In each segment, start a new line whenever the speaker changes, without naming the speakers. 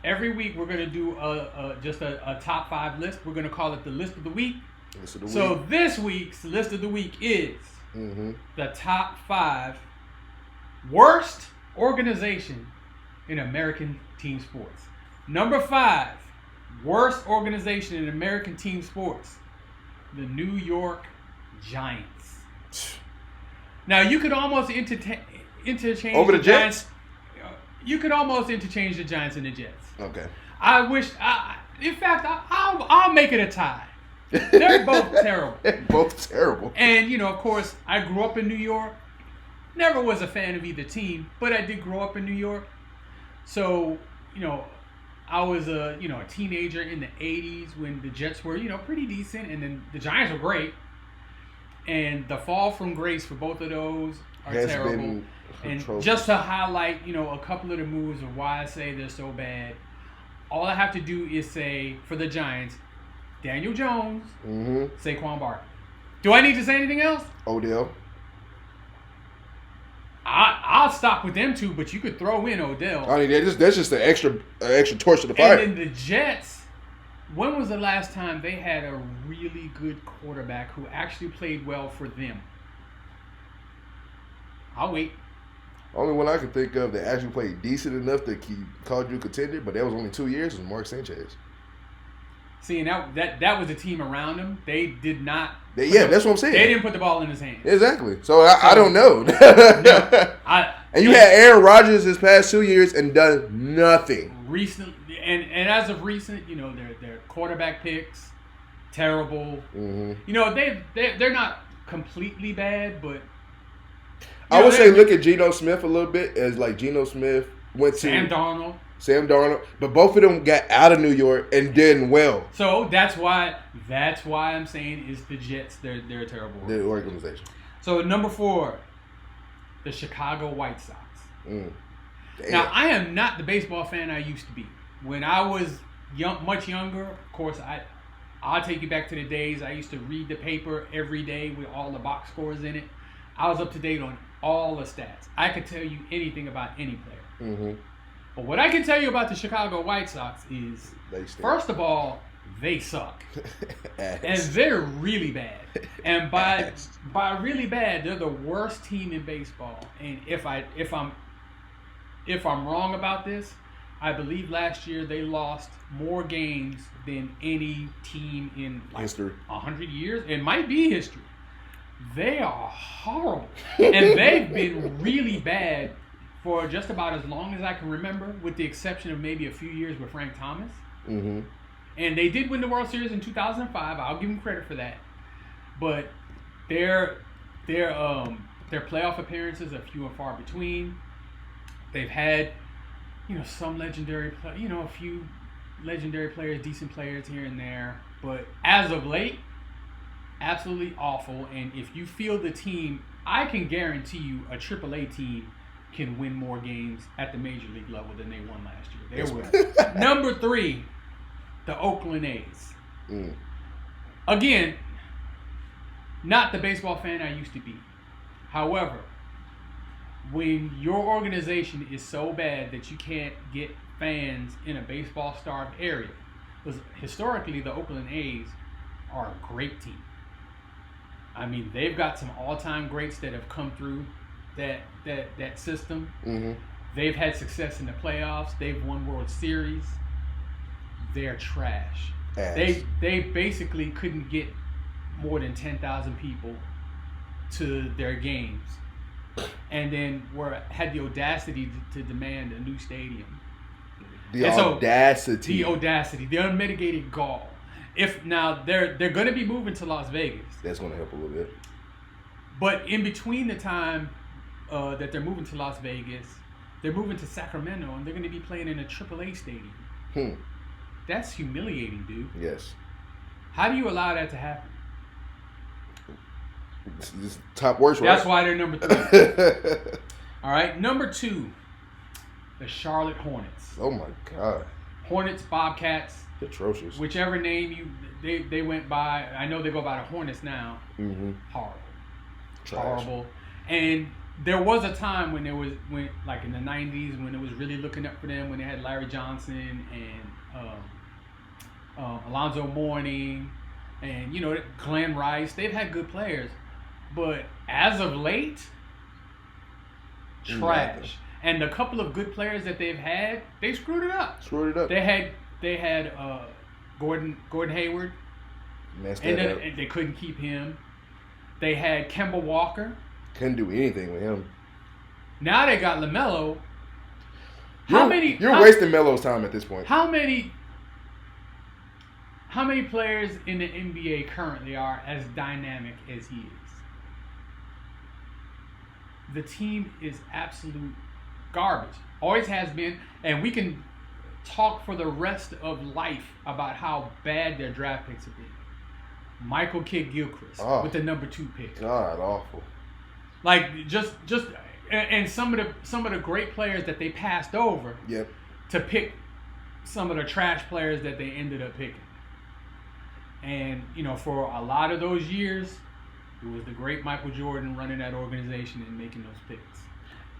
Every week we're gonna do just a top 5 list. We're gonna call it the list of the week.
List of the
So
week.
this week's list of the week is the top 5 worst organization in American team sports. Number 5, worst organization in American team sports, the New York Giants. Now you could almost interchange
Over the Jets?
You could almost interchange the Giants and the Jets.
Okay.
I wish. In fact, I'll make it a tie. They're both terrible.
Both terrible.
And of course, I grew up in New York. Never was a fan of either team, but I did grow up in New York. So I was a teenager in the '80s when the Jets were pretty decent, and then the Giants were great. And the fall from grace for both of those are terrible. And just to highlight, a couple of the moves of why I say they're so bad, all I have to do is say, for the Giants, Daniel Jones, Saquon Barkley. Do I need to say anything else?
Odell.
I'll stop with them two, but you could throw in Odell.
I mean, that's just an extra torch to the fire.
And then the Jets, when was the last time they had a really good quarterback who actually played well for them? I'll wait.
Only one I can think of that actually played decent enough that he called you a contender, but that was only 2 years, was Mark Sanchez.
See, and that was the team around him. They did not.
That's what I'm saying.
They didn't put the ball in his hands.
Exactly. So I don't know. And you had Aaron Rodgers this past 2 years and done nothing.
Recently, and as of recent, their quarterback picks terrible. They're not completely bad, but
I would say look at Geno Smith a little bit as like Geno Smith went to
Sam Darnold, but
both of them got out of New York and did well.
So that's why I'm saying is the Jets. They're a terrible
organization.
So number 4, the Chicago White Sox. Now I am not the baseball fan I used to be. When I was much younger, of course, I'll take you back to the days I used to read the paper every day with all the box scores in it. I was up to date on all the stats. I could tell you anything about any player. But what I can tell you about the Chicago White Sox is, first of all, they suck. And they're really bad. And by really bad, they're the worst team in baseball. And if I'm wrong about this, I believe last year they lost more games than any team in
history.
100 years. It might be history. They are horrible. And they've been really bad for just about as long as I can remember, with the exception of maybe a few years with Frank Thomas. And they did win the World Series in 2005. I'll give them credit for that. But their playoff appearances are few and far between. They've had, some legendary, a few legendary players, decent players here and there. But as of late, absolutely awful. And if you field the team, I can guarantee you a AAA team can win more games at the major league level than they won last year. They were number 3, the Oakland A's. Again, not the baseball fan I used to be. However, when your organization is so bad that you can't get fans in a baseball-starved area, because historically the Oakland A's are a great team. I mean, they've got some all-time greats that have come through that system. They've had success in the playoffs. They've won World Series. They're trash. They basically couldn't get more than 10,000 people to their games, and then had the audacity to demand a new stadium. The unmitigated gall. If now they're going to be moving to Las Vegas,
that's going to help a little bit.
But in between the time that they're moving to Las Vegas, they're moving to Sacramento, and they're going to be playing in a AAA stadium. That's humiliating, dude.
Yes.
How do you allow that to happen?
It's top worst, right?
That's why they're number 3. All right, number 2, the Charlotte Hornets.
Oh my God.
Hornets, Bobcats.
Atrocious.
Whichever name they went by. I know they go by the Hornets now.
Mm-hmm.
Horrible.
Trash.
Horrible. And there was a time when like in the 90s when it was really looking up for them, when they had Larry Johnson and Alonzo Mourning and Glenn Rice. They've had good players, but as of late, trash.
Nothing.
And the couple of good players that they've had, they screwed it up. They had Gordon Hayward, and they couldn't keep him. They had Kemba Walker.
Couldn't do anything with him.
Now they got LaMelo.
You're wasting Melo's time at this point.
How many players in the NBA currently are as dynamic as he is? The team is absolute garbage. Always has been, and we can talk for the rest of life about how bad their draft picks have been. Michael Kidd-Gilchrist with the number 2 pick.
God, awful.
Like just and some of the great players that they passed over to pick some of the trash players that they ended up picking. And for a lot of those years, it was the great Michael Jordan running that organization and making those picks.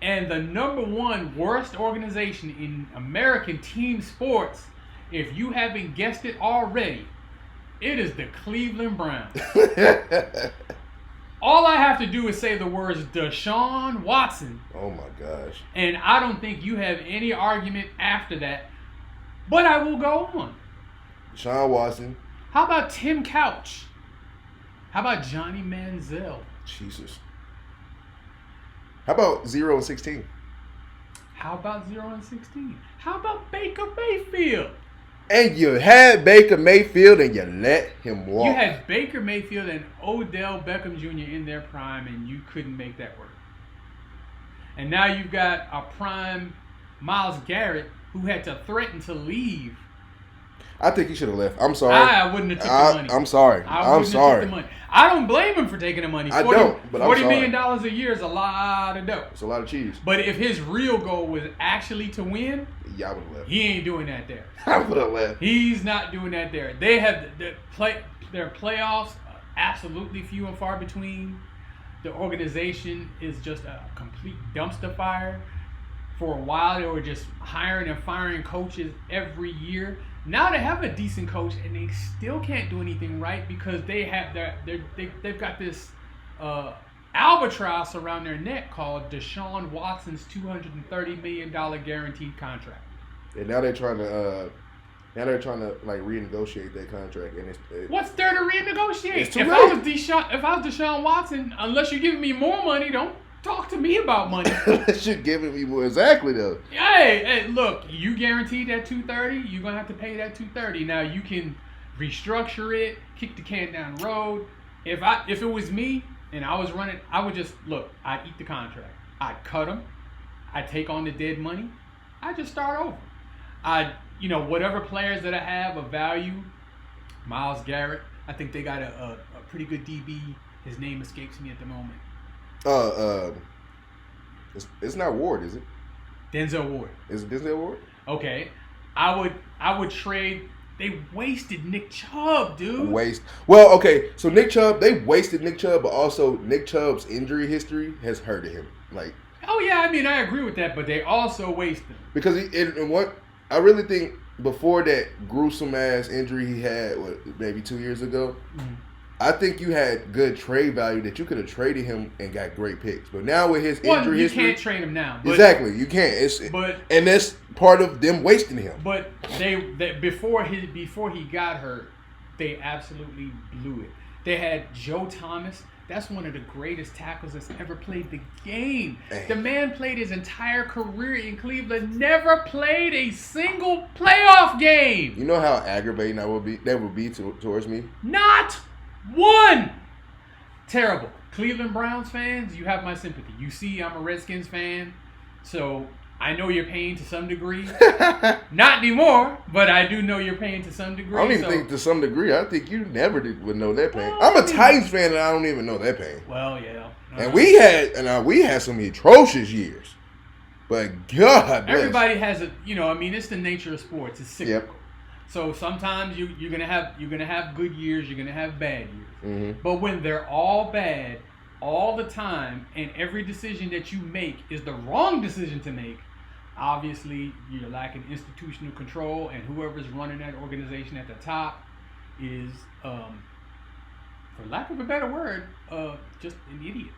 And the number 1 worst organization in American team sports, if you haven't guessed it already, it is the Cleveland Browns. All I have to do is say the words Deshaun Watson.
Oh my gosh.
And I don't think you have any argument after that. But I will go on.
Deshaun Watson.
How about Tim Couch? How about Johnny Manziel?
Jesus. How about 0-16?
How about 0-16? How about Baker Mayfield?
And you had Baker Mayfield and you let him walk.
You had Baker Mayfield and Odell Beckham Jr. in their prime and you couldn't make that work. And now you've got a prime Myles Garrett who had to threaten to leave.
I think he should have left. I'm sorry.
I wouldn't have took the money.
I'm sorry. I'm sorry.
Took the money. I don't blame him for taking the money.
I don't, but I'm sorry.
$40 million a year is a lot of dough.
It's a lot of cheese.
But if his real goal was actually to win,
I would have left.
He ain't doing that there.
I would have left.
He's not doing that there. They have their playoffs absolutely few and far between. The organization is just a complete dumpster fire. For a while, they were just hiring and firing coaches every year. Now they have a decent coach, and they still can't do anything right because they have they've got this albatross around their neck called Deshaun Watson's $230 million guaranteed contract.
And now they're trying to like renegotiate that contract, and
what's there to renegotiate?
It's too
late. If I was Deshaun Watson, unless you're giving me more money, don't talk to me about money.
Unless you're giving me more, exactly though.
Hey, look, you guaranteed that $230. You're gonna have to pay that $230. Now you can restructure it, kick the can down the road. If it was me and I was running, I would just look. I'd eat the contract. I'd cut them. I'd take on the dead money. I'd just start over. Whatever players that I have of value, Myles Garrett, I think they got a pretty good DB. His name escapes me at the moment.
It's not Ward, is it?
Denzel Ward.
Is it Denzel Ward?
Okay. I would trade. They wasted Nick Chubb, dude.
Well, okay. So they wasted Nick Chubb, but also Nick Chubb's injury history has hurted him. Like.
Oh yeah, I mean I agree with that, but they also wasted him.
Because I really think before that gruesome ass injury he had, maybe 2 years ago, I think you had good trade value that you could have traded him and got great picks. But now with his injury history,
you can't trade him now.
Exactly, you can't. And that's part of them wasting him.
But they before he got hurt, they absolutely blew it. They had Joe Thomas. That's one of the greatest tackles that's ever played the game. Dang. The man played his entire career in Cleveland, never played a single playoff game.
You know how aggravating that would be towards me?
Not one. Terrible. Cleveland Browns fans, you have my sympathy. You see, I'm a Redskins fan, so I know you're paying to some degree. Not anymore, but I do know you're paying to some degree.
I don't even think to some degree. I think you never would know that pain. I'm a Titans fan, and I don't even know that pain.
Well, yeah.
And we had some atrocious years. But God bless.
Everybody has it's the nature of sports. It's cyclical. Yep. So sometimes you're gonna have good years, you're gonna have bad years. Mm-hmm. But when they're all bad, all the time, and every decision that you make is the wrong decision to make, obviously you're lacking institutional control, and whoever's running that organization at the top is, for lack of a better word, just an idiot.